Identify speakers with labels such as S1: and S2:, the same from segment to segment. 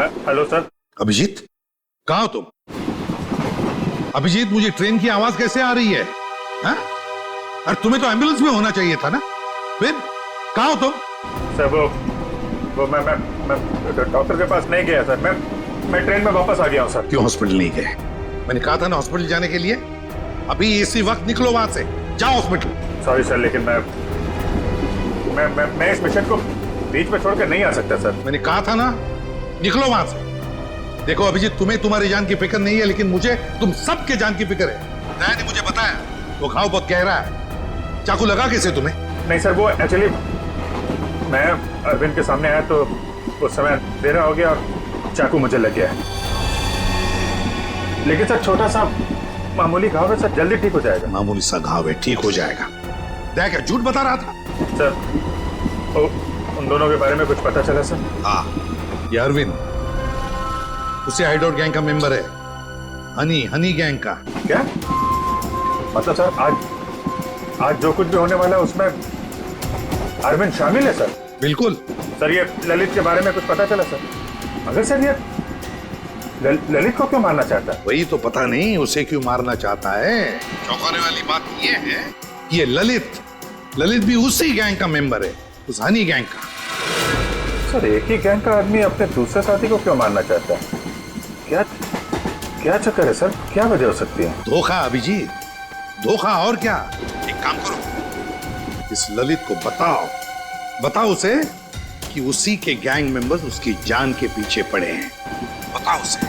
S1: Hello sir.
S2: Abhijit, कहाँ हो तुम? अभिजीत, मुझे ट्रेन की आवाज कैसे आ रही है? हाँ? अरे तुम्हें तो एम्बुलेंस में होना चाहिए था ना। फिर कहाँ हो तुम?
S1: सर वो मैं डॉक्टर के पास नहीं गया सर। मैं ट्रेन में वापस आ गया हूँ सर।
S2: क्यों हॉस्पिटल नहीं गए? मैंने कहा था ना हॉस्पिटल जाने के लिए। अभी इसी वक्त निकलो वहां से, जाओ हॉस्पिटल।
S1: सॉरी सर, लेकिन मैं इस मिशन को बीच में छोड़कर नहीं आ सकता सर।
S2: मैंने कहा था ना, निकलो वहां से। देखो अभिजीत, तुम्हें तुम्हारी जान की फिक्र नहीं है, लेकिन मुझे तुम सबके जान की फिक्र है। दया ने मुझे बताया वो घाव बहुत गहरा है। चाकू लगा कैसे तुम्हें?
S1: नहीं सर, वो एक्चुअली मैं अरविंद के सामने आया तो उस समय देरा हो गया और चाकू मुझे लग गया। लेकिन सर छोटा सा मामूली घाव है सर, जल्दी ठीक हो जाएगा।
S2: मामूली सा घाव है, ठीक हो जाएगा। दया क्या झूठ बता रहा था?
S1: सर उन दोनों के बारे में कुछ पता चला सर?
S2: हाँ, ये अरविंद उसे हाइडोर गैंग का मेंबर है। हनी गैंग का।
S1: क्या मतलब सर? आज जो कुछ भी होने वाला है उसमें अरविंद शामिल है सर?
S2: बिल्कुल
S1: सर। ये ललित के बारे में कुछ पता चला सर? अगर सर ये ललित को क्यों मारना चाहता है?
S2: वही तो पता नहीं उसे क्यों मारना चाहता है। चौंकाने वाली बात ये है कि ये ललित भी उसी गैंग का मेंबर है, उस हनी गैंग का।
S1: सर एक ही गैंग का आदमी अपने दूसरे साथी को क्यों मारना चाहता है? क्या चक्कर है सर? क्या वजह हो सकती है?
S2: धोखा अभिजीत, धोखा। और क्या? एक काम करो, इस ललित को बताओ उसे कि उसी के गैंग मेंबर्स उसकी जान के पीछे पड़े हैं। बताओ उसे,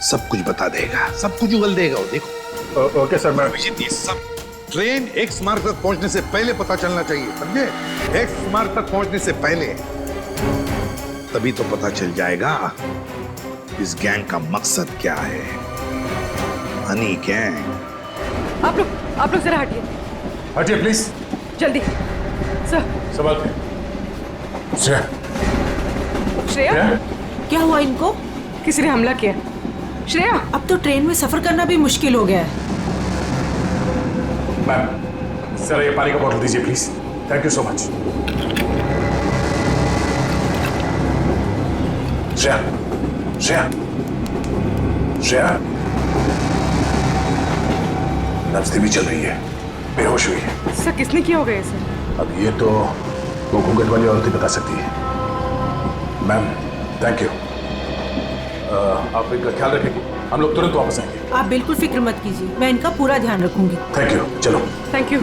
S2: सब कुछ बता देगा, सब कुछ उगल देगा वो। देखो।
S1: Okay sir. मैं
S2: अभिजीत, ये सब ट्रेन एक्स मार्ग तक पहुंचने से पहले पता चलना चाहिए, समझे? एक्स मार्ग तक पहुंचने से पहले, तभी तो पता चल जाएगा इस गैंग का मकसद क्या है। हनी गैंग।
S3: आप लोग जरा हटिए।
S1: हटिए प्लीज,
S3: जल्दी। सर।
S1: सवाल श्रेया।
S3: श्रेया,
S4: क्या हुआ इनको?
S3: किसी ने हमला किया। श्रेया,
S4: अब तो ट्रेन में सफर करना भी मुश्किल हो गया है।
S1: मैम सर, ये पानी का बोतल दीजिए please. Thank you so much. Shreya नब्ज भी चल रही है, बेहोश हुई है।
S3: सर किसने किया होगा ये सर?
S1: अब ये तो वो घूंघट वाली औरत ही बता सकती है। Ma'am thank you. आप इनका ख्याल रखेंगे, हम लोग तुरंत वापस आएंगे।
S4: आप बिल्कुल फिक्र मत कीजिए, मैं इनका पूरा ध्यान रखूंगी।
S1: Thank you. चलो।
S3: Thank you.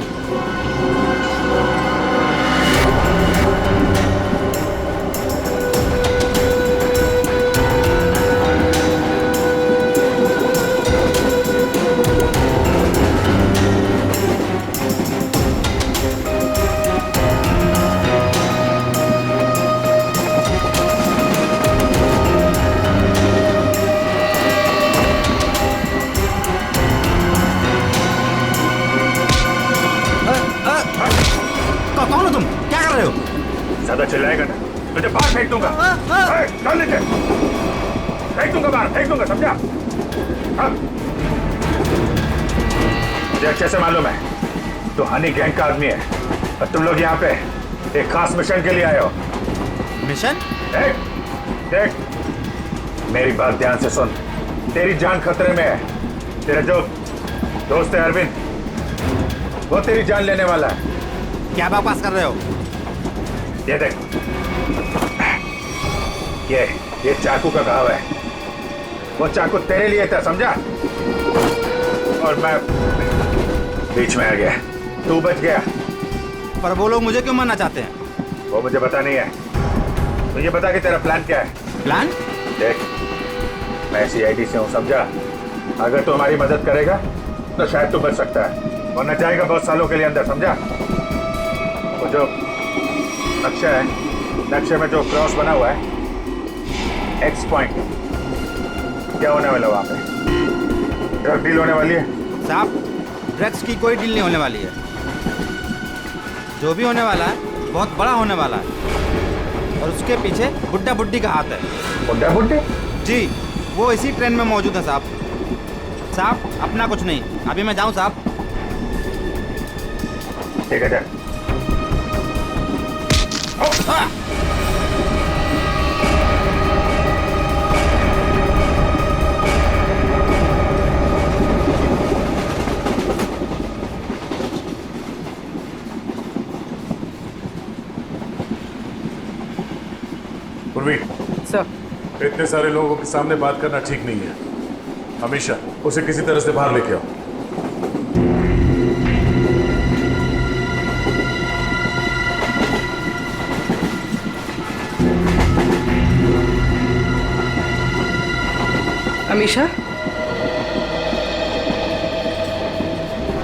S5: कौन हो तुम? क्या कर रहे हो?
S1: ज्यादा चिल्लाएगा ना तुझे बाहर फेंक दूंगा। चल नीचे, फेंक दूंगा बाहर, फेंक दूंगा, समझा? मुझे अच्छे से मालूम है तो हनी गैंग का आदमी है और तुम लोग यहाँ पे एक खास मिशन के लिए आए हो।
S5: मिशन?
S1: देख मेरी बात ध्यान से सुन। तेरी जान खतरे में है। तेरा जो दोस्त है अरविंद, वो तेरी जान लेने वाला है।
S5: क्या बकवास कर रहे हो?
S1: ये देख, ये चाकू का घाव है। वो चाकू तेरे लिए था, समझा? और मैं बीच में आ गया, तू बच गया।
S5: पर वो लोग मुझे क्यों मारना चाहते हैं?
S1: वो मुझे पता नहीं है। तो ये बता कि तेरा प्लान क्या है?
S5: प्लान?
S1: देख मैं CID से हूँ, समझा? अगर तू हमारी मदद करेगा तो शायद तू बच सकता है, वरना जाएगा बहुत सालों के लिए अंदर, समझा? वो जो नक्शा है, नक्शे में जो क्रॉस बना हुआ है, X पॉइंट, क्या होने वाला वहाँ पे? ड्रग डील होने वाली है
S5: साहब। ड्रग्स की कोई डील नहीं होने वाली है। जो भी होने वाला है बहुत बड़ा होने वाला है और उसके पीछे बुड्ढा बुड्ढी का हाथ है।
S1: बुड्ढा बुड्ढी?
S5: जी, वो इसी ट्रेन में मौजूद है साहब। साहब अपना कुछ नहीं, अभी मैं जाऊँ साहब?
S1: ठीक है चल। उर्वी,
S3: सर
S1: इतने सारे लोगों के सामने बात करना ठीक नहीं है। हमेशा उसे किसी तरह से बाहर लेके आओ।
S3: अमीशा,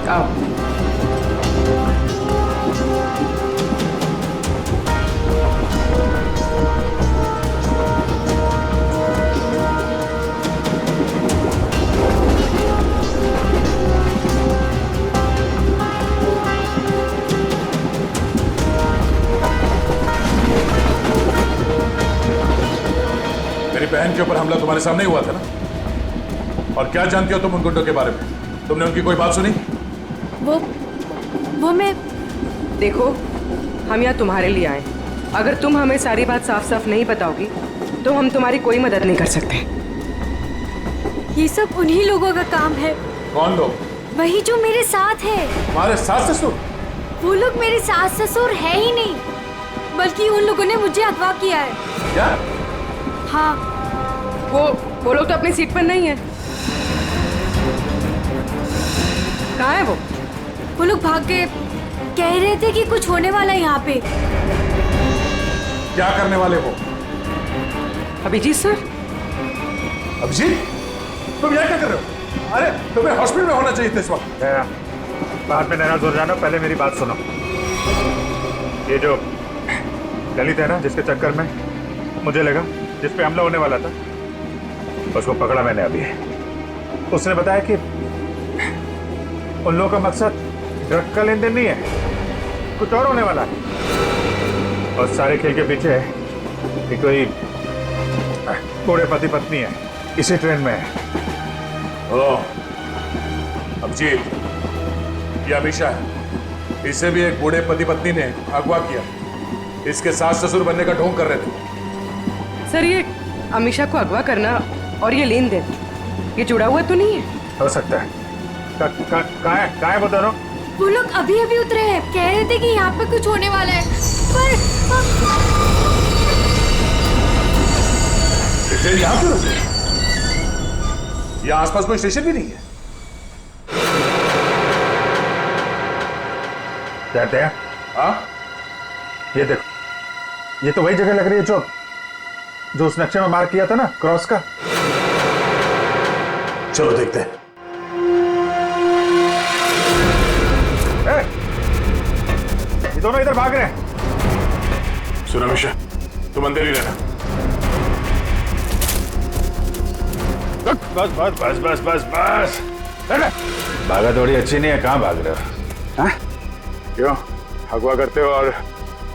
S3: आओ।
S1: मेरी बहन के ऊपर हमला तुम्हारे सामने ही हुआ था ना? और क्या जानती हो तुम उन गुंडों के बारे में? तुमने उनकी कोई बात सुनी?
S6: वो मैं
S3: देखो, हम यहाँ तुम्हारे लिए आए। अगर तुम हमें सारी बात साफ साफ नहीं बताओगी तो हम तुम्हारी कोई मदद नहीं कर सकते।
S6: ये सब उन्हीं लोगों का काम है।
S1: कौन लोग?
S6: वही जो मेरे साथ है।
S1: तुम्हारे सास ससुर?
S6: वो लोग मेरे सास ससुर है ही नहीं, बल्कि उन लोगों ने मुझे अगवा किया है।
S1: क्या?
S6: हाँ।
S3: वो लोग तो अपनी सीट पर नहीं है। कहाँ है वो?
S6: वो लोग भाग गए। कह रहे थे कि कुछ होने वाला है यहाँ पे।
S1: क्या करने वाले वो?
S3: अभिजीत सर।
S1: अभिजीत, तुम यहाँ क्या कर रहे हो? अरे तुम्हें हॉस्पिटल में होना चाहिए था इस वक्त। बाद में नाराज हो जाना, पहले मेरी बात सुनो। ये जो दलित है ना, जिसके चक्कर में मुझे लगा जिस पे हमला होने वाला था, उसको पकड़ा मैंने अभी। उसने बताया कि उन लोगों का मकसद ड्रग का लेन देन नहीं है, कुछ और होने वाला है। और सारे खेल के पीछे कि कोई बूढ़े पति पत्नी है, इसी ट्रेन में है। ओ, अभिजीत, ये अमीशा है। इसे भी एक बूढ़े पति पत्नी ने अगवा किया। इसके सास ससुर बनने का ढोंग कर रहे थे।
S3: सर, ये अमीशा को अगवा करना और ये लेन देन, ये जुड़ा हुआ तो नहीं है?
S1: हो सकता है। कहाँ है वो दोनों?
S6: वो लोग अभी अभी उतरे हैं। कह रहे थे कि यहाँ पे कुछ होने वाला है, पर
S1: ट्रेन यहाँ क्यों रुकी? यहाँ आसपास कोई स्टेशन भी नहीं है। कहते हैं हाँ, ये देखो, ये तो वही जगह लग रही है जो उस नक्शे में मार्क किया था ना, क्रॉस का। चलो देखते हैं। ये दोनों इधर भाग रहे हैं। सुनो अमीशा, तुम अंदर ही रहना। बस बस बस बस बस बस। भागा दौड़ी अच्छी नहीं है, कहाँ भाग रहे हो? क्यों अगवा करते हो और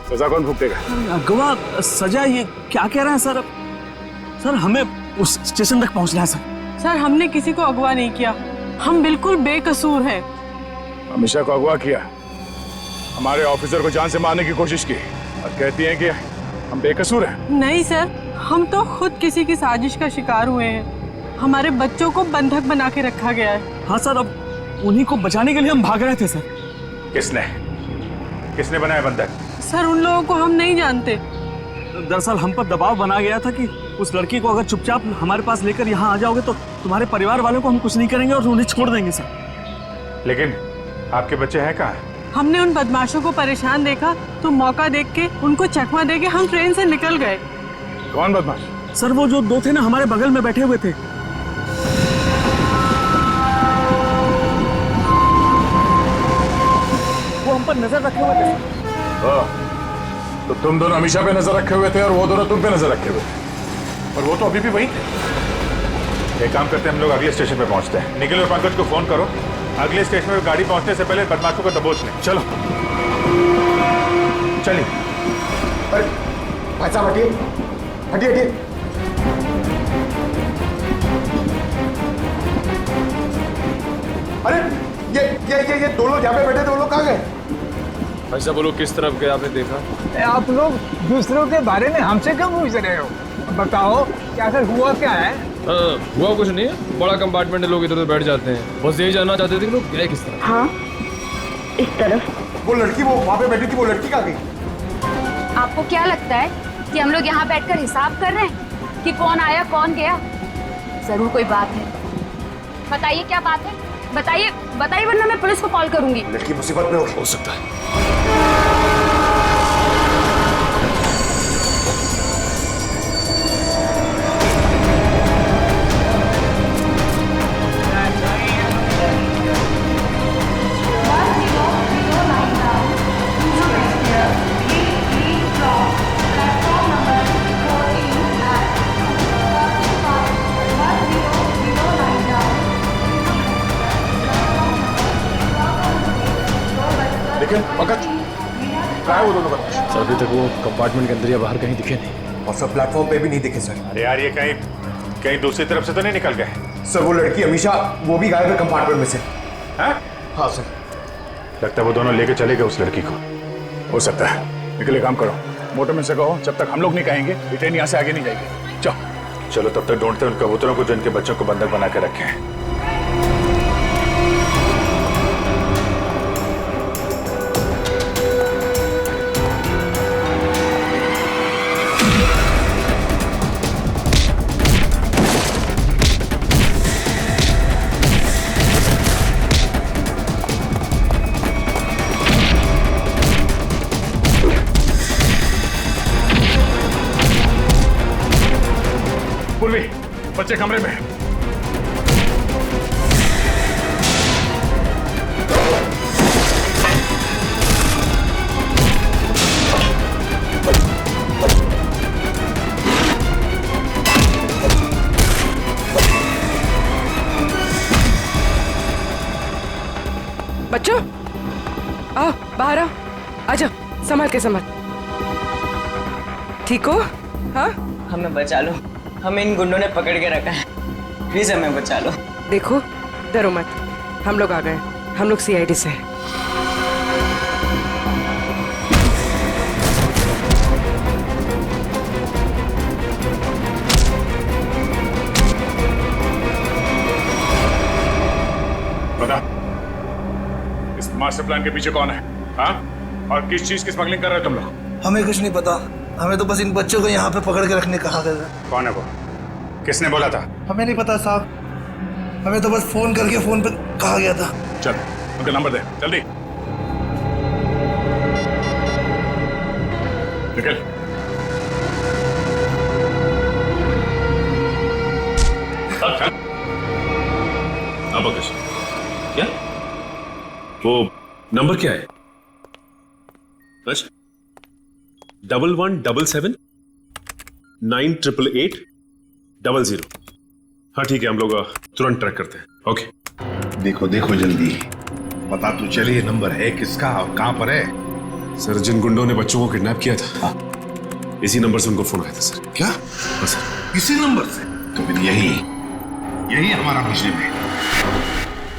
S1: सजा कौन भुगतेगा?
S7: अगवा सजा? ये क्या कह रहे हैं सर? सर, हमें उस स्टेशन तक पहुंचना है सर।
S3: सर, हमने किसी को अगवा नहीं किया, हम बिल्कुल बेकसूर हैं।
S1: अमीशा को अगवा किया, हमारे ऑफिसर को जान से मारने की कोशिश की और कहती हैं कि हम बेकसूर हैं।
S3: नहीं सर, हम तो खुद किसी की साजिश का शिकार हुए हैं। हमारे बच्चों को बंधक बना के रखा गया है।
S7: हाँ सर, अब उन्हीं को बचाने के लिए हम भाग रहे थे सर।
S1: किसने बनाया बंधक?
S3: सर, उन लोगों को हम नहीं जानते।
S7: दरअसल हम पर दबाव बना गया था कि उस लड़की को अगर चुपचाप हमारे पास लेकर यहाँ आ जाओगे तो तुम्हारे परिवार वालों को हम कुछ नहीं करेंगे और उन्हें छोड़ देंगे सर।
S1: लेकिन आपके बच्चे हैं कहाँ?
S3: हमने उन बदमाशों को परेशान देखा तो मौका देख के उनको चकमा दे के हम ट्रेन से निकल गए।
S1: कौन बदमाश?
S7: सर, वो जो दो थे ना, हमारे बगल में बैठे हुए थे। वो हम पर नजर रखे हुए थे।
S1: तो तुम दोनों अमीशा पे नजर रखे हुए थे और वो दोनों तुम पे नजर रखे हुए थे, और वो तो अभी भी वहीं थे। एक काम करते हैं, हम लोग अगले स्टेशन पे पहुंचते हैं। निखिल और पंकज को फोन करो, अगले स्टेशन पे गाड़ी पहुंचने से पहले बदमाशों को दबोच लें। चलो चलिए।
S8: अरे भाई साहब, हटिए हटिए हटिए। अरे ये दो लोग यहाँ पे बैठे थे, वो लोग कहाँ गए?
S9: ऐसा बोलो, किस तरफ गए आपने देखा?
S10: आप लोग दूसरों के बारे में हमसे क्यों पूछ रहे हो? बताओ कि आखिर हुआ क्या है?
S9: हुआ कुछ नहीं है, बड़ा कंपार्टमेंट है, लोग इधर उधर बैठ जाते हैं। बस यही जानना चाहते थे कि लोग गए किस तरफ।
S6: हाँ, इस तरफ।
S8: वो लड़की वो वहाँ पे बैठी थी, वो लड़की कहाँ गई?
S6: आपको क्या लगता है कि हम लोग यहाँ बैठकर हिसाब कर रहे हैं कि कौन आया कौन गया? जरूर कोई बात है। बताइए क्या बात है, बताइए बताइए, वरना मैं पुलिस को कॉल करूंगी।
S8: लड़की मुसीबत में
S9: हो सकता है।
S1: लेकिन पंकज क्या है वो दोनों बदमाश?
S9: सर अभी तक वो कंपार्टमेंट के अंदर या बाहर कहीं दिखे नहीं।
S8: और सर प्लेटफॉर्म पे भी नहीं दिखे सर।
S1: अरे यार ये कहीं कहीं दूसरी तरफ से तो नहीं निकल गए?
S8: सर वो लड़की अमीशा वो भी गायब है कंपार्टमेंट में से।
S1: हैं?
S8: हाँ सर।
S1: लगता है वो दोनों लेके चले गए उस लड़की को। हो सकता है। निकले काम करो, मोटरमैन से कहो जब तक हम लोग नहीं कहेंगे ये ट्रेन यहाँ से आगे नहीं जाएगी। चलो तब तक ढूंढते उन कबूतरों को जो इनके बच्चों को बंधक बना के रखे हैं। पूर्वी, बच्चे कमरे में।
S3: बच्चों आओ बाहर आओ, आजा, संभाल के संभाल। ठीक हो? हाँ
S11: हमें बचा लो, हमें इन गुंडों ने पकड़ के रखा है, प्लीज हमें बचा लो।
S3: देखो डरो मत, हम लोग आ गए, हम लोग सीआईडी से हैं।
S1: बता, इस मास्टर प्लान के पीछे कौन है? हाँ? और किस चीज की स्मगलिंग कर रहे हो तुम लोग?
S12: हमें कुछ नहीं पता, हमें तो बस इन बच्चों को यहाँ पे पकड़ के रखने कहा गया।
S1: कौन है वो? किसने बोला था?
S12: हमें नहीं पता साहब, हमें तो बस फोन करके फोन पे कहा गया था।
S1: चल उनका नंबर दे जल्दी। निकल।
S13: अब क्या वो नंबर क्या है? बस 1177988800। हाँ ठीक है, हम लोग तुरंत ट्रैक करते हैं। ओके
S2: देखो देखो जल्दी, पता तो चले ये नंबर है किसका और कहां पर है।
S13: सर जिन गुंडों ने बच्चों को किडनैप किया था, इसी नंबर से उनको फोन आया था सर।
S2: क्या?
S13: हाँ सर।
S2: इसी नंबर से? तो फिर यही हमारा मुजरिम है।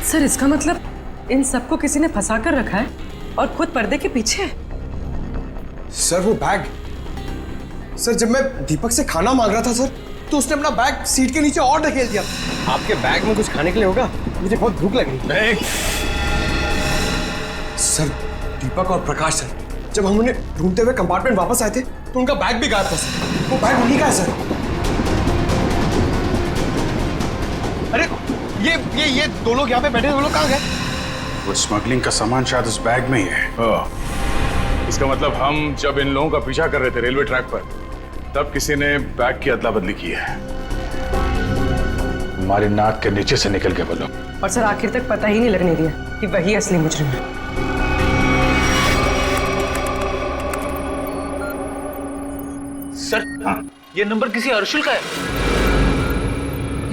S3: सर इसका मतलब इन सबको किसी ने फंसा कर रखा है और खुद पर्दे के पीछे है।
S8: सर वो बैग, सर जब मैं दीपक से खाना मांग रहा था सर, तो उसने अपना बैग सीट के नीचे और ढकेल दिया। आपके बैग में कुछ खाने के लिए होगा? मुझे बहुत भूख लगी। सर दीपक और प्रकाश सर जब हम उन्हें ढूंढते हुए कंपार्टमेंट वापस आए थे तो उनका बैग भी गायब था सर। वो बैग उन्हीं का है सर। अरे ये दो लोग यहाँ पे बैठे, वो लोग कहाँ गए?
S1: वो स्मगलिंग का सामान शायद उस बैग में ही है। इसका मतलब हम जब इन लोगों का पीछा कर रहे थे रेलवे ट्रैक पर, तब किसी ने बैग की अदला बदली की है। हमारी नाक के नीचे से निकल गए वो लोग।
S3: और सर आखिर तक पता ही नहीं लगने दिया कि वही असली मुजरिम है।
S12: सर हाँ, ये नंबर किसी अर्शुल का है।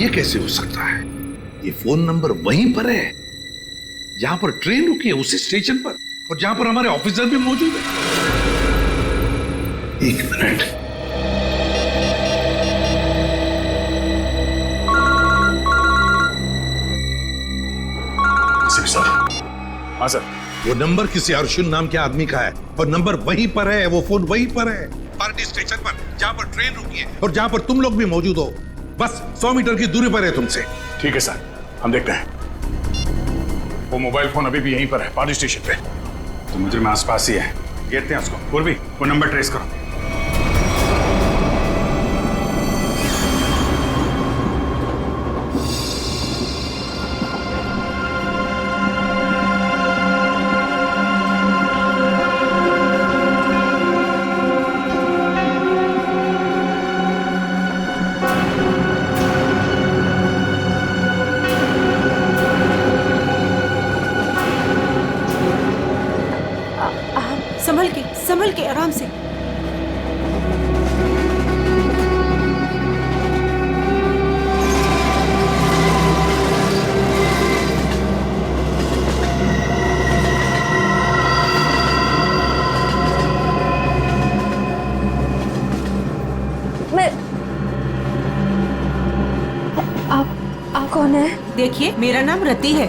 S2: ये कैसे हो सकता है? ये फोन नंबर वहीं पर है जहां पर ट्रेन रुकी है, उसी स्टेशन पर, और जहां पर हमारे ऑफिसर भी मौजूद है। एक मिनट,
S1: सर। हाँ सर।
S2: वो नंबर किसी अर्जुन नाम के आदमी का है और नंबर वहीं पर है, वो फोन वहीं पर है, पार्टी स्टेशन पर जहां पर ट्रेन रुकी है और जहां पर तुम लोग भी मौजूद हो। बस 100 मीटर की दूरी पर है तुमसे।
S1: ठीक है सर, हम देखते हैं। वो मोबाइल फोन अभी भी यहीं पर है, पार्टी स्टेशन पे। तो मुझे में आसपास ही है, घेरते हैं उसको। पूर्वी वो नंबर ट्रेस करो।
S6: मैं आप कौन है?
S4: देखिए, मेरा नाम रति है।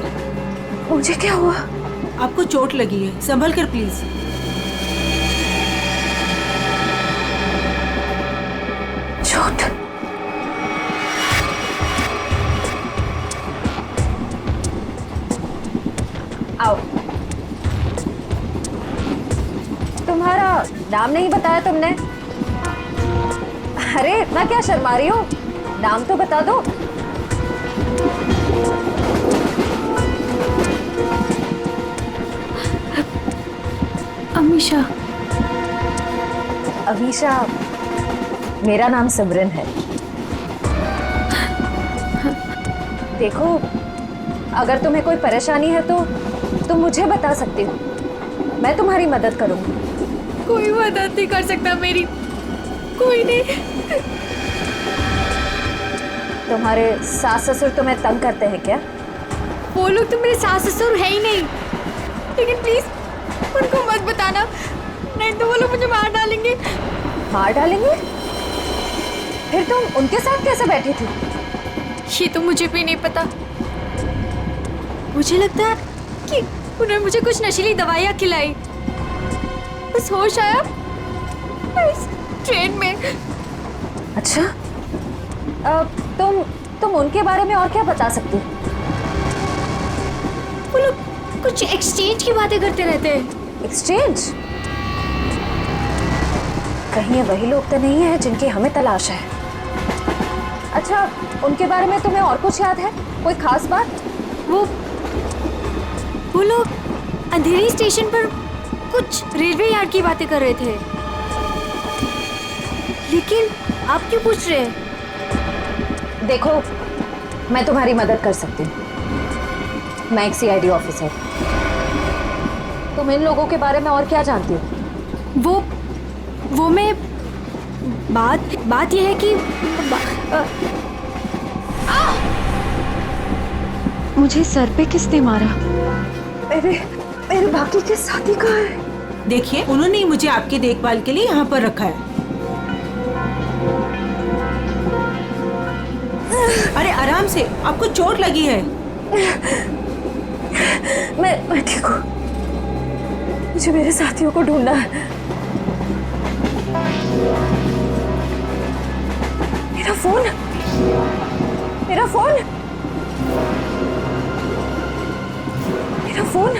S6: मुझे क्या हुआ?
S4: आपको चोट लगी है, संभल कर प्लीज।
S6: चोट? आओ। तुम्हारा नाम नहीं बताया तुमने? अरे इतना क्या शर्मा रही हो? नाम तो बता दो।
S14: अमीशा।
S6: अमीशा, मेरा नाम सिमरन है। देखो, अगर तुम्हें कोई परेशानी है तो तुम मुझे बता सकती हो, मैं तुम्हारी मदद करूंगी।
S14: कोई मदद नहीं कर सकता मेरी, कोई नहीं।
S6: तुम्हारे सास ससुर तुम्हें तंग करते हैं क्या?
S14: वो लोग तो मेरे सास ससुर है ही नहीं, लेकिन प्लीज उनको मत बताना, नहीं तो वो लोग मुझे मार डालेंगे।
S6: मार डालेंगे? फिर तुम उनके साथ कैसे बैठी थी?
S14: ये तो मुझे भी नहीं पता। मुझे लगता है कि उन्होंने मुझे कुछ नशीली दवाइयाँ खिलाई, बस होश आया इस ट्रेन में।
S6: अच्छा, तुम उनके बारे में और क्या बता सकती हो?
S14: वो लोग कुछ एक्सचेंज की बातें करते रहते हैं।
S6: एक्सचेंज? कहीं ये वही लोग तो नहीं है जिनकी हमें तलाश है? अच्छा, उनके बारे में तुम्हें और कुछ याद है? कोई खास बात?
S14: वो लोग अंधेरी स्टेशन पर कुछ रेलवे यार्ड की बातें कर रहे थे। लेकिन आप क्यों पूछ रहे हैं?
S6: देखो, मैं तुम्हारी मदद कर सकती हूँ। मैं एक सीआईडी ऑफिसर। तुम इन लोगों के बारे में और क्या जानती हो?
S14: वो मैं बात यह है कि मुझे सर पे किसने मारा?
S6: मेरे बाकी के साथी कहाँ हैं?
S4: देखिए, उन्होंने ही मुझे आपकी देखभाल के लिए यहाँ पर रखा है। अरे आराम से, आपको चोट लगी है।
S6: मैं ठीक हूँ। मुझे मेरे साथियों को ढूंढना है। मेरा फोन। मेरा फोन। मेरा फोन।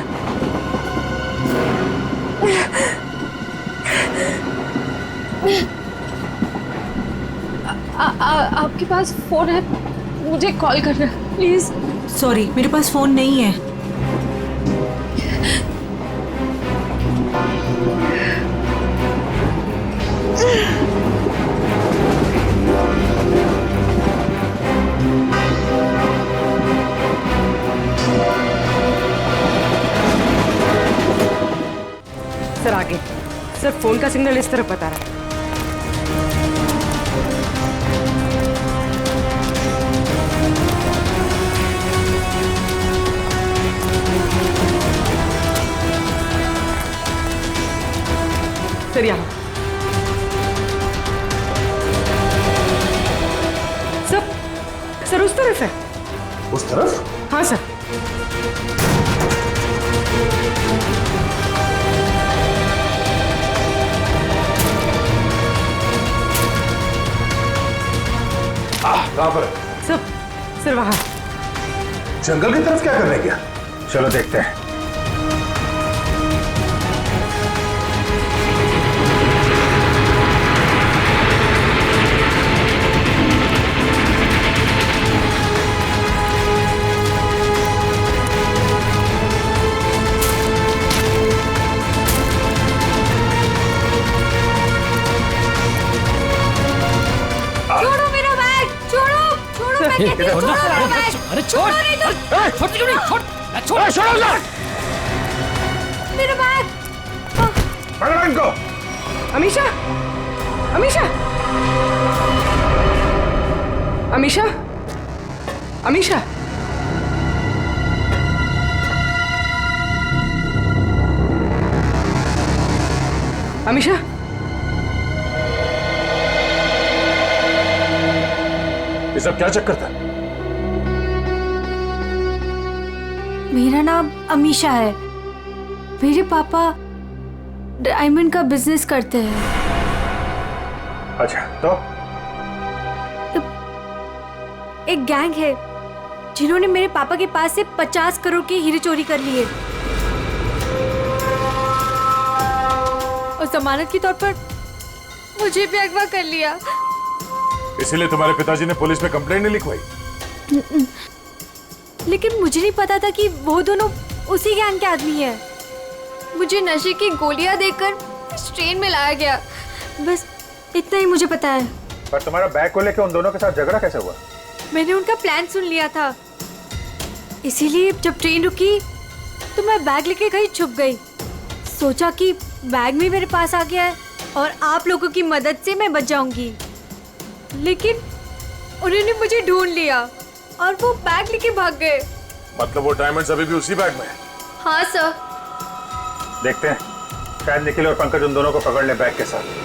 S6: आपके पास फोन है? मुझे कॉल करना प्लीज।
S4: सॉरी, मेरे पास फोन नहीं है।
S3: सर आगे। सर फोन का सिग्नल इस तरफ बता रहा है। सर यहाँ। सर उस तरफ है।
S2: उस तरफ?
S3: हाँ सर।
S2: कहाँ पर?
S3: सर वहाँ।
S2: जंगल की तरफ क्या करने गया?
S1: चलो देखते हैं।
S14: अरे छोड़ नहीं तो छोड़ क्यों नहीं? छोड़
S1: छोड़ो उसे।
S14: मेरा बैग।
S1: पकड़ो इनको।
S3: अमीशा, अमीशा, अमीशा, अमीशा। अमीशा,
S1: ये सब क्या चक्कर था?
S14: मेरा नाम अमीशा है। मेरे पापा डायमंड का बिजनेस करते हैं।
S1: अच्छा, तो
S14: एक गैंग है जिन्होंने मेरे पापा के पास से 50 करोड़ के हीरे चोरी कर लिए और जमानत के तौर पर मुझे भी अगवा कर लिया।
S1: इसीलिए तुम्हारे पिताजी ने पुलिस में कंप्लेंट नहीं लिखवाई?
S14: लेकिन मुझे नहीं पता था कि वो दोनों उसी गैंग के आदमी हैं। मुझे नशे की गोलियां देकर इस ट्रेन में लाया गया, बस इतना ही मुझे पता है।
S1: पर तुम्हारा बैग को लेकर उन दोनों के साथ झगड़ा कैसे हुआ?
S14: मैंने उनका प्लान सुन लिया था, इसीलिए जब ट्रेन रुकी तो मैं बैग लेके कहीं छुप गई। सोचा कि बैग भी मेरे पास आ गया है और आप लोगों की मदद से मैं बच जाऊंगी। लेकिन उन्होंने मुझे ढूंढ लिया और वो बैग लेके भाग गए।
S1: मतलब वो डायमंड्स अभी भी उसी बैग में है?
S14: हाँ सर।
S1: देखते हैं, शायद निखिल और पंकज उन दोनों को पकड़ ले बैग के साथ।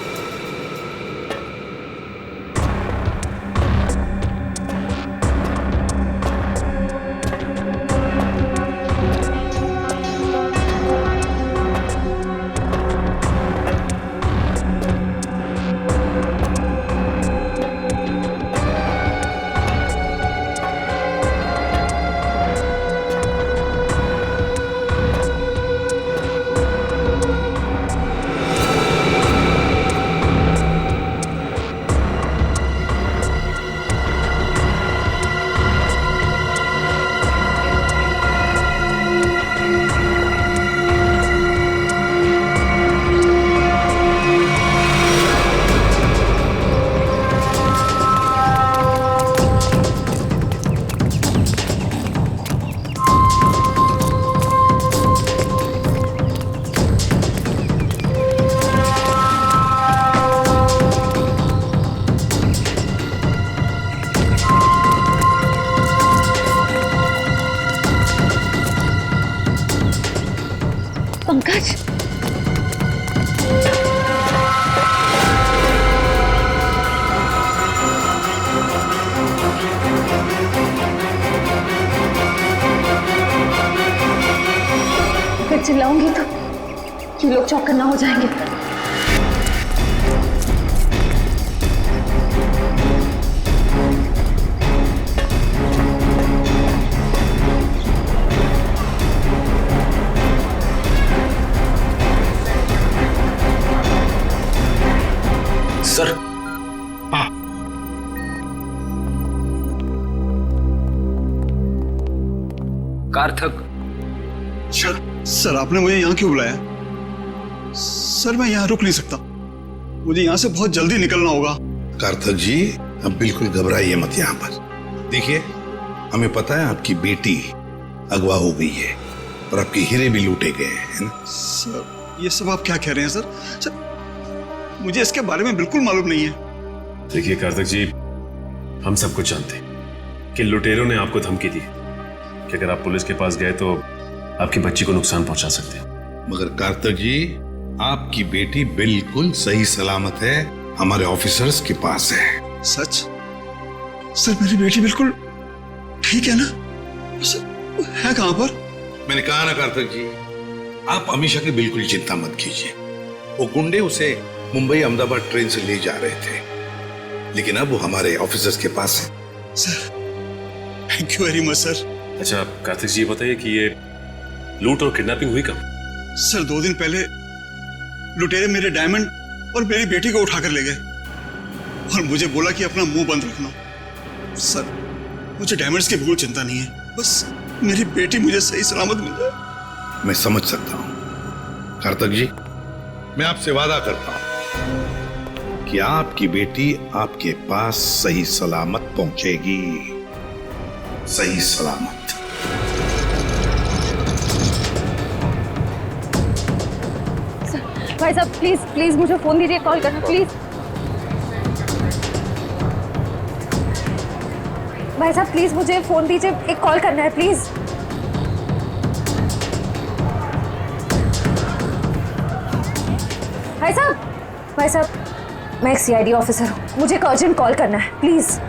S6: पंकज, अगर चिल्लाऊंगी तो ये लोग चौकन्ना ना हो जाएंगे।
S2: सर, हाँ,
S15: कार्थक।
S2: सर आपने मुझे यहाँ क्यों बुलाया? सर मैं यहाँ रुक नहीं सकता, मुझे यहाँ से बहुत जल्दी निकलना होगा।
S16: कार्थक जी, अब बिल्कुल घबराइए मत यहाँ पर। देखिए, हमें पता है आपकी बेटी अगवा हो गई है और आपके हीरे भी लूटे गए हैं, है ना?
S2: सर ये सब आप क्या कह रहे हैं सर? सर मुझे इसके बारे में बिल्कुल मालूम नहीं है।
S13: देखिए कार्थक जी, हम सब कुछ जानते हैं कि लुटेरों ने आपको धमकी दी कि अगर आप पुलिस के पास गए तो आपकी बच्ची को नुकसान पहुंचा सकते हैं।
S16: मगर कार्थक जी, आपकी बेटी बिल्कुल सही सलामत है, हमारे ऑफिसर्स के पास है।
S2: सच? सर मेरी बेटी बिल्कुल ठीक है ना? सर है कहां पर?
S16: मैंने कहा ना कार्थक जी, आप अमीशा की बिल्कुल चिंता मत कीजिए। वो गुंडे उसे मुंबई अहमदाबाद ट्रेन से ले जा रहे थे, लेकिन अब वो हमारे ऑफिसर्स के पास है।
S2: Sir thank you very much sir.
S13: अच्छा कार्तिक जी, बताइए कि ये लूट और किडनैपिंग हुई कब?
S2: सर 2 दिन पहले लुटेरे मेरे डायमंड और मेरी बेटी को उठाकर ले गए और मुझे बोला कि अपना मुंह बंद रखना। सर मुझे डायमंड्स की बिल्कुल चिंता नहीं है, बस मेरी बेटी मुझे सही सलामत मिल जाए।
S16: मैं समझ सकता हूं कार्थक जी, मैं आपसे वादा करता हूं कि आपकी बेटी आपके पास सही सलामत पहुंचेगी, सही सलामत।
S6: भाई साहब प्लीज प्लीज मुझे फोन दीजिए, कॉल करना प्लीज। भाई साहब प्लीज मुझे फोन दीजिए, एक कॉल करना है प्लीज। भाई साहब मैं एक सीआईडी ऑफिसर हूँ, मुझे एक अर्जेंट कॉल करना है please.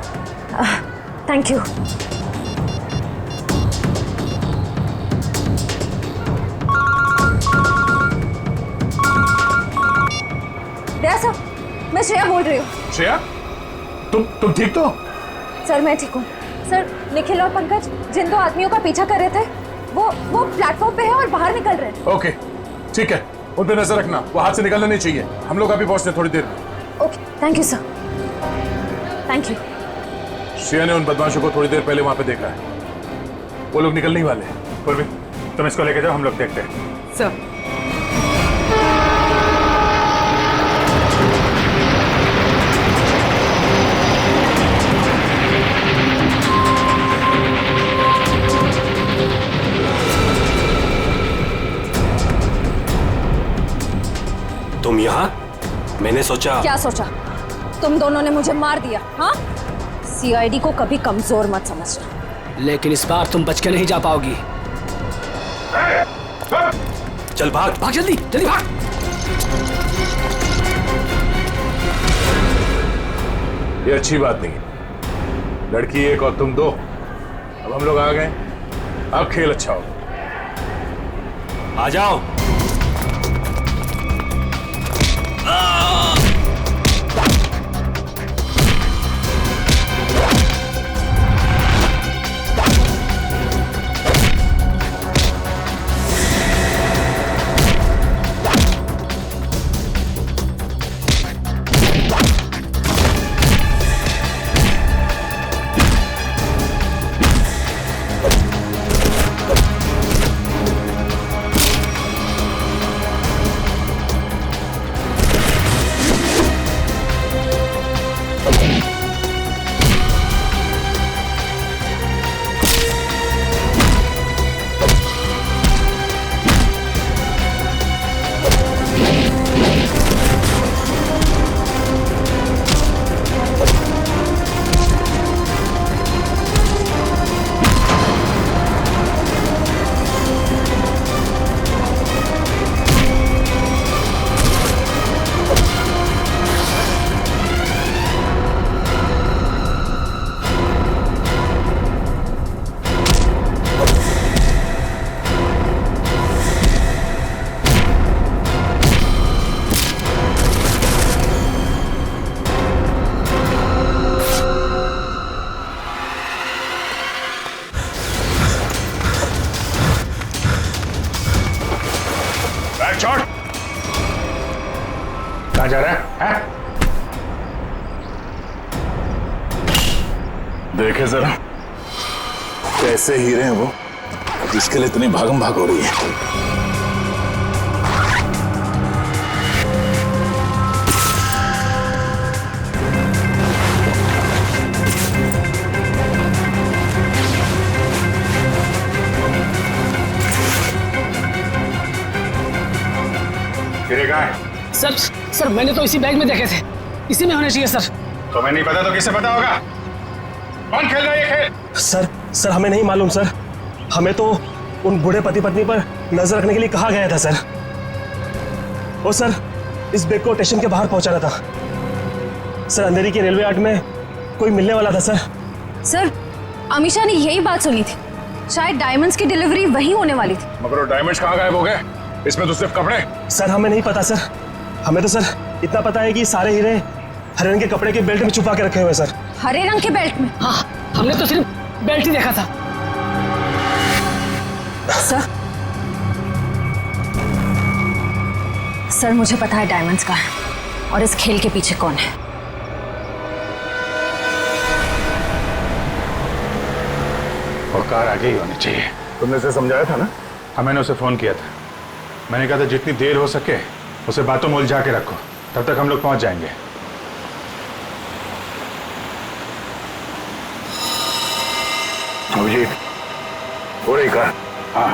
S6: Thank you. Daya sir, मैं श्रेया बोल रही हूँ।
S1: श्रेया, तुम ठीक तो?
S6: सर मैं ठीक हूँ। सर निखिल और पंकज जिन दो आदमियों का पीछा कर रहे थे वो प्लेटफॉर्म पे है और बाहर निकल रहे हैं।
S1: ओके ठीक है, उन पे नजर रखना, वो हाथ से निकलना नहीं चाहिए। हम लोग अभी पहुंचते थोड़ी देर में।
S6: Okay thank you sir. Thank you.
S1: Shreya ने उन बदमाशों को थोड़ी देर पहले वहां पे देखा है, वो लोग निकलने ही वाले हैं। पूर्वी तुम इसको लेके जाओ, हम लोग देखते हैं।
S3: सर
S15: तुम यहाँ? मैंने सोचा।
S6: क्या सोचा? तुम दोनों ने मुझे मार दिया, हाँ? सीआईडी को कभी कमजोर मत समझना।
S15: लेकिन इस बार तुम बच के नहीं जा पाओगी। चल भाग भाग, जल्दी जल्दी भाग।
S1: ये अच्छी बात नहीं, लड़की एक और तुम दो। अब हम लोग आ गए, अब खेल अच्छा हो।
S15: आ जाओ।
S1: कहाँ जा रहा है?
S17: देखे जरा कैसे हीरे हैं वो, जिसके लिए इतनी भागम भाग हो रही है।
S1: हीरे कहाँ है?
S15: सर मैंने तो इसी बैग में देखे थे, इसी में होने चाहिए सर।
S1: तुम्हें नहीं पता तो किसे पता होगा? कौन खेल रहा है ये खेल?
S7: सर हमें नहीं मालूम सर, हमें तो उन बूढ़े पति पत्नी पर नजर रखने के लिए कहा गया था सर। ओ सर, इस बैग को स्टेशन के बाहर पहुंचाना था सर। अंधेरी के रेलवे यार्ड में कोई मिलने वाला था सर।
S6: सर अमीशा ने यही बात सुनी थी, शायद डायमंड्स की डिलीवरी वहीं होने वाली थी।
S1: मगर वो डायमंड्स कहाँ गायब हो गए? इसमें तो सिर्फ कपड़े।
S7: सर हमें नहीं पता सर, हमें तो सर इतना पता है कि सारे हीरे हरे रंग के कपड़े के बेल्ट में छुपा के रखे हुए सर।
S6: हरे रंग के बेल्ट में?
S15: हाँ, हमने तो सिर्फ बेल्ट ही देखा था।
S6: सर मुझे पता है डायमंड्स का है और इस खेल के पीछे कौन है।
S1: और कार आगे ही होनी चाहिए। तुमने उसे समझाया था ना? हाँ मैंने उसे फोन किया था, मैंने कहा था जितनी देर हो सके उसे बातों में उलझा के रखो, तब तक हम लोग पहुंच जाएंगे। अभिजीत, हो रही कार? हाँ।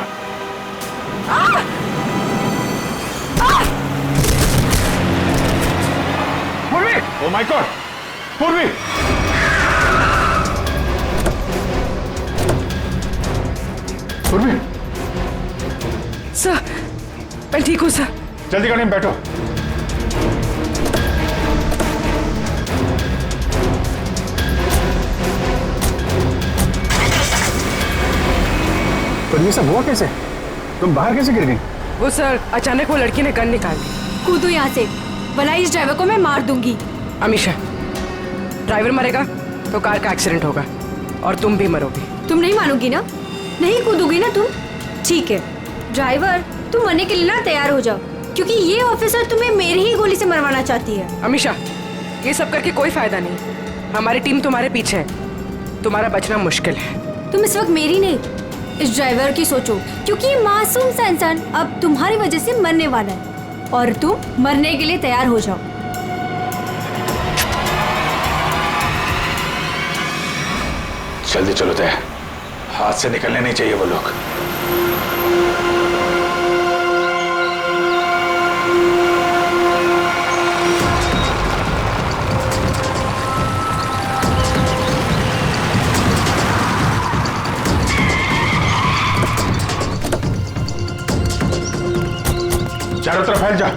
S1: पूर्वी! Oh my God! पूर्वी! पूर्वी!
S3: सर मैं ठीक हूँ सर।
S1: जल्दी गाड़ी में बैठो।
S10: पर ये सब हुआ कैसे? तुम बाहर कैसे गिर गई?
S3: वो सर अचानक वो लड़की ने गन निकाल ली।
S14: कूदो यहाँ से, भला इस ड्राइवर को मैं मार दूंगी।
S3: अमीशा, ड्राइवर मरेगा तो कार का एक्सीडेंट होगा और तुम भी मरोगी।
S14: तुम नहीं मानोगी ना? नहीं कूदोगी ना तुम? ठीक है ड्राइवर, तुम मरने के लिए ना तैयार हो जाओ, क्योंकि ये ऑफिसर तुम्हें मेरी ही गोली से मरवाना चाहती है।
S3: अमीशा, ये सब करके कोई फायदा नहीं। हमारी टीम तुम्हारे पीछे है, तुम्हारा बचना मुश्किल है।
S14: तुम इस वक्त मेरी नहीं, इस ड्राइवर की सोचो, क्योंकि ये मासूम सा इंसान अब तुम्हारी वजह से मरने वाला है और तुम मरने के लिए तैयार हो जाओ।
S17: जल्दी चलो तय, हाथ से निकलने नहीं चाहिए वो लोग।
S1: चारों तरफ फैल जा।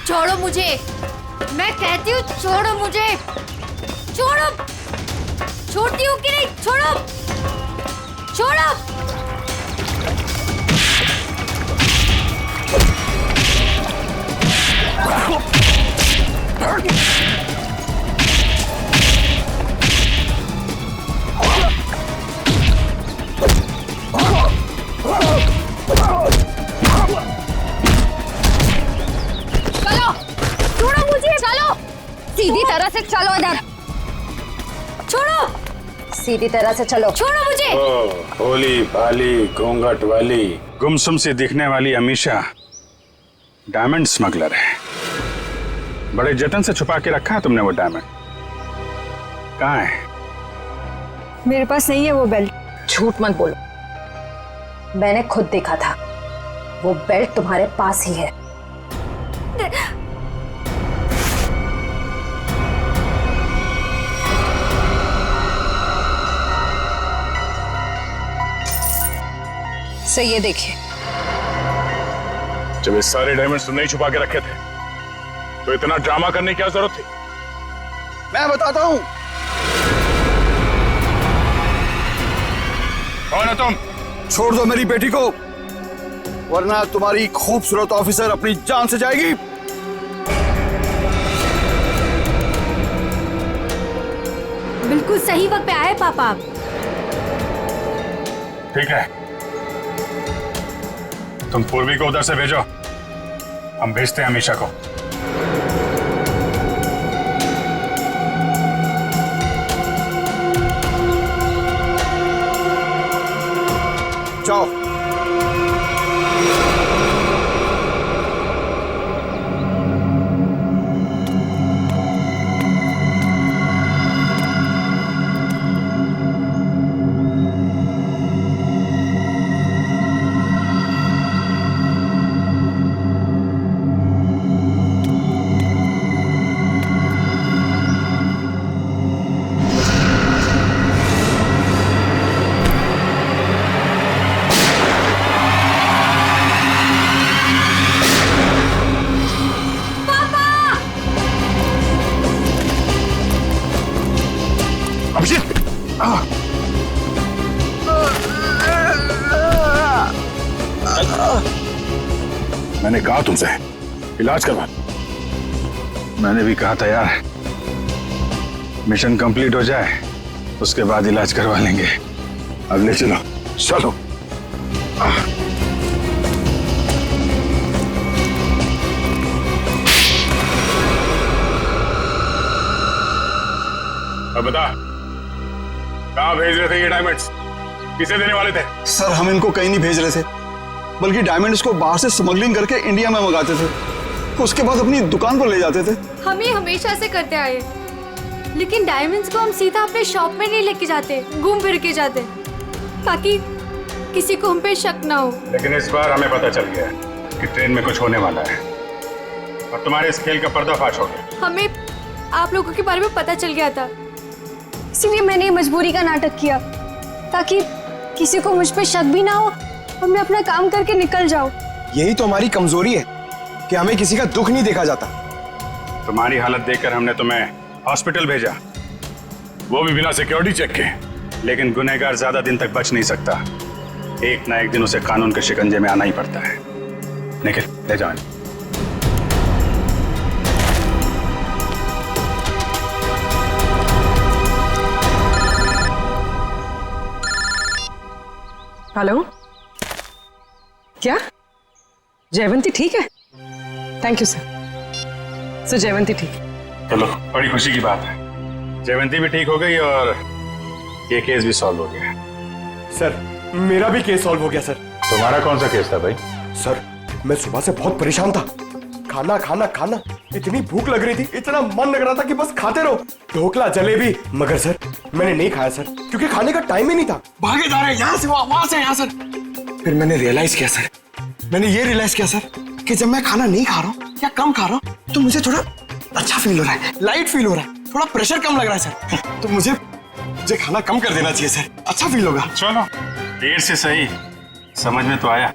S14: छोड़ो मुझे, मैं कहती हूँ छोड़ो मुझे, छोड़ो। छोड़ती हूँ कि नहीं? छोड़ो, छोड़ो।
S6: सीधी तरह से चलो इधर।
S14: छोड़ो।
S6: सीधी तरह से चलो।
S14: छोड़ो मुझे।
S1: भोली भाली घूंघट वाली गुमसुम सी दिखने वाली अमीशा डायमंड स्मगलर है। बड़े जतन से छुपा के रखा है तुमने वो डायमंड। कहाँ है?
S14: मेरे पास नहीं है वो बेल्ट।
S6: झूठ मत बोलो, मैंने खुद देखा था, वो बेल्ट तुम्हारे पास ही है। सो ये देखिए।
S17: जब ये सारे डायमंड्स तुमने ही छुपा के रखे थे तो इतना ड्रामा करने की क्या जरूरत थी?
S8: मैं बताता हूँ।
S17: कौन है तुम?
S8: छोड़ दो मेरी बेटी को, वरना तुम्हारी खूबसूरत ऑफिसर अपनी जान से जाएगी।
S14: बिल्कुल सही वक्त पे आए पापा आप।
S17: ठीक है, तुम पूर्वी को उधर से भेजो, हम भेजते हैं अमीशा को।
S8: जाओ।
S17: मैंने कहा तुमसे इलाज करवा।
S1: मैंने भी कहा था यार, मिशन कंप्लीट हो जाए उसके बाद इलाज करवा लेंगे।
S17: अब ले चलो।
S1: चलो।
S17: अब बता, कहाँ भेज रहे थे ये डायमंड्स? किसे देने वाले थे?
S8: सर हम इनको कहीं नहीं भेज रहे थे, बल्कि डायमंड्स को बाहर से स्मगलिंग करके इंडिया में मंगाते थे, उसके बाद अपनी दुकान पर ले जाते थे।
S14: हम ये हमेशा से करते आए, लेकिन डायमंड्स को हम सीधा अपने शॉप में नहीं लेके जाते, घूम फिर के जाते, ताकि किसी को हम पे शक ना हो।
S1: लेकिन इस बार हमें पता चल गया कि ट्रेन में कुछ होने वाला है और तुम्हारे इस खेल का पर्दाफाश हो गया।
S14: हमें आप लोगों के बारे में पता चल गया था,
S6: इसीलिए मैंने मजबूरी का नाटक किया, ताकि किसी को मुझ पे शक भी ना हो और मैं अपना काम करके निकल जाऊं।
S8: यही तो हमारी कमजोरी है कि हमें किसी का दुख नहीं देखा जाता।
S1: तुम्हारी हालत देखकर हमने तुम्हें हॉस्पिटल भेजा, वो भी बिना सिक्योरिटी चेक के। लेकिन गुनहगार ज्यादा दिन तक बच नहीं सकता, एक ना एक दिन उसे कानून के शिकंजे में आना ही पड़ता है। निखिल, ले जाओ।
S3: हेलो, क्या जयवंती ठीक है? Thank you sir. Sir Jayvanti ठीक है।
S1: चलो, बड़ी खुशी की बात है, जयवंती भी ठीक हो गई और ये केस भी सॉल्व हो गया।
S8: सर मेरा भी केस सॉल्व हो गया। सर
S1: तुम्हारा कौन सा केस था भाई?
S8: सर मैं सुबह से बहुत परेशान था, खाना खाना खाना, इतनी भूख लग रही थी, इतना मन लग रहा था कि बस खाते रहो, ढोकला जलेबी, मगर सर मैंने नहीं खाया सर, क्योंकि खाने का टाइम ही नहीं था। भागे जा रहे यहाँ से वहां से यहाँ सर। फिर मैंने रियलाइज किया सर, मैंने ये रियलाइज किया सर कि जब मैं खाना नहीं खा रहा हूँ या कम खा रहा हूँ तो मुझे थोड़ा अच्छा फील हो रहा है, लाइट फील हो रहा है, थोड़ा प्रेशर कम लग रहा है सर। तो मुझे खाना कम कर देना चाहिए सर, अच्छा फील होगा।
S1: चलो, देर से सही, समझ में तो आया।